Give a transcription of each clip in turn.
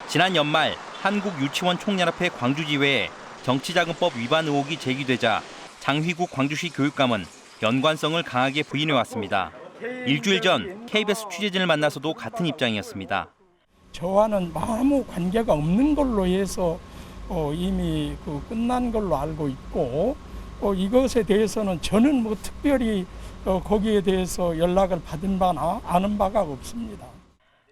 지난 연말 한국유치원 총연합회 광주지회에 정치자금법 위반 의혹이 제기되자 장휘국 광주시 교육감은 연관성을 강하게 부인해왔습니다. 일주일 전 KBS 취재진을 만나서도 같은 입장이었습니다. 저와는 아무 관계가 없는 걸로 해서 이미 끝난 걸로 알고 있고 이것에 대해서는 저는 특별히 거기에 대해서 연락을 받은 바나 아는 바가 없습니다.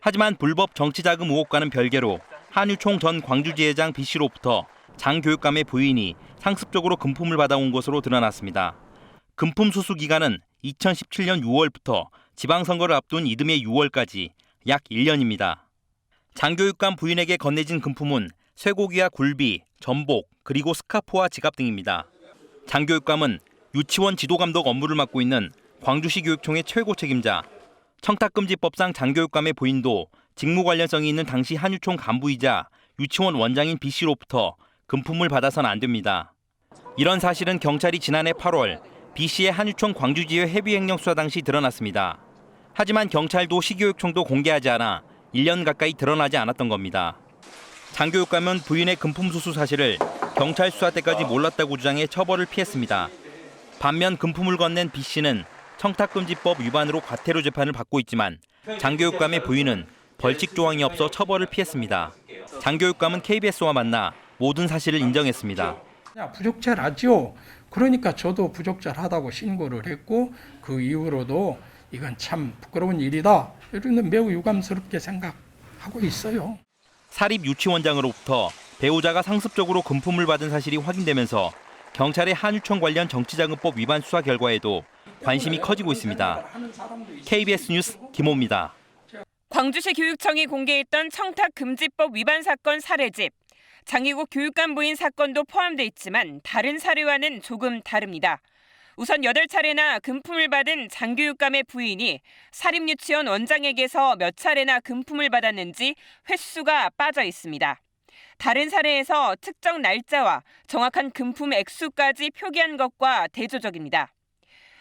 하지만 불법 정치자금 의혹과는 별개로 한유총 전 광주지회장 B씨로부터 장 교육감의 부인이 상습적으로 금품을 받아온 것으로 드러났습니다. 금품 수수 기간은 2017년 6월부터 지방선거를 앞둔 이듬해 6월까지 약 1년입니다. 장 교육감 부인에게 건네진 금품은 쇠고기와 굴비, 전복, 그리고 스카프와 지갑 등입니다. 장 교육감은 유치원 지도감독 업무를 맡고 있는 광주시 교육청의 최고 책임자, 청탁금지법상 장 교육감의 부인도 직무 관련성이 있는 당시 한유총 간부이자 유치원 원장인 B씨로부터 금품을 받아서는 안 됩니다. 이런 사실은 경찰이 지난해 8월 B씨의 한유총 광주지회 해비행령 수사 당시 드러났습니다. 하지만 경찰도 시교육청도 공개하지 않아 1년 가까이 드러나지 않았던 겁니다. 장 교육감은 부인의 금품 수수 사실을 경찰 수사 때까지 몰랐다고 주장해 처벌을 피했습니다. 반면 금품을 건넨 B씨는 청탁금지법 위반으로 과태료 재판을 받고 있지만 장 교육감의 부인은 벌칙 조항이 없어 처벌을 피했습니다. 장 교육감은 KBS와 만나 모든 사실을 인정했습니다. 부적절하죠. 그러니까 저도 부적절하다고 신고를 했고 그 이후로도 이건 참 부끄러운 일이다. 이런 매우 유감스럽게 생각하고 있어요. 사립 유치원장으로부터 배우자가 상습적으로 금품을 받은 사실이 확인되면서 경찰의 한유총 관련 정치자금법 위반 수사 결과에도 관심이 커지고 있습니다. KBS 뉴스 김호입니다. 광주시 교육청이 공개했던 청탁금지법 위반 사건 사례집. 장희국 교육감 부인 사건도 포함돼 있지만 다른 사례와는 조금 다릅니다. 우선 8차례나 금품을 받은 장 교육감의 부인이 사립유치원 원장에게서 몇 차례나 금품을 받았는지 횟수가 빠져 있습니다. 다른 사례에서 특정 날짜와 정확한 금품 액수까지 표기한 것과 대조적입니다.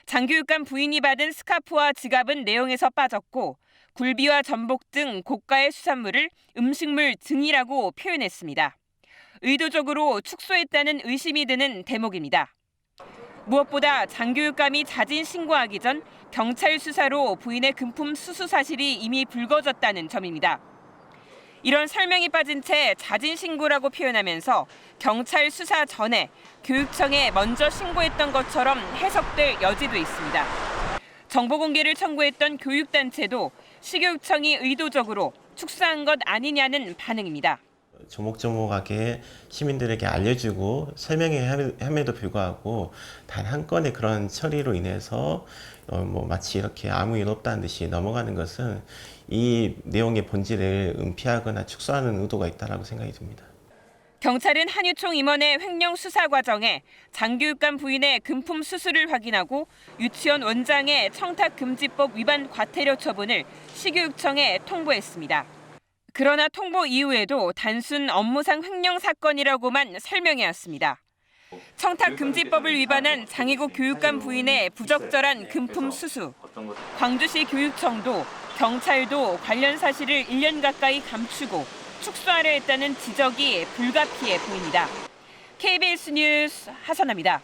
장 교육감 부인이 받은 스카프와 지갑은 내용에서 빠졌고 굴비와 전복 등 고가의 수산물을 음식물 등이라고 표현했습니다. 의도적으로 축소했다는 의심이 드는 대목입니다. 무엇보다 장 교육감이 자진 신고하기 전 경찰 수사로 부인의 금품 수수 사실이 이미 불거졌다는 점입니다. 이런 설명이 빠진 채 자진 신고라고 표현하면서 경찰 수사 전에 교육청에 먼저 신고했던 것처럼 해석될 여지도 있습니다. 정보 공개를 청구했던 교육단체도 시교육청이 의도적으로 축소한 것 아니냐는 반응입니다. 조목조목하게 시민들에게 알려주고 설명함에도 불구하고 단 한 건의 그런 처리로 인해서 마치 이렇게 아무 일 없다는 듯이 넘어가는 것은 이 내용의 본질을 은폐하거나 축소하는 의도가 있다고 생각이 듭니다. 경찰은 한유총 임원의 횡령 수사 과정에 장 교육감 부인의 금품 수수를 확인하고 유치원 원장의 청탁금지법 위반 과태료 처분을 시교육청에 통보했습니다. 그러나 통보 이후에도 단순 업무상 횡령 사건이라고만 설명해왔습니다. 청탁금지법을 위반한 장희국 교육감 부인의 부적절한 금품 수수. 광주시 교육청도 경찰도 관련 사실을 1년 가까이 감추고 축소하려 했다는 지적이 불가피해 보입니다. KBS 뉴스 하선아입니다.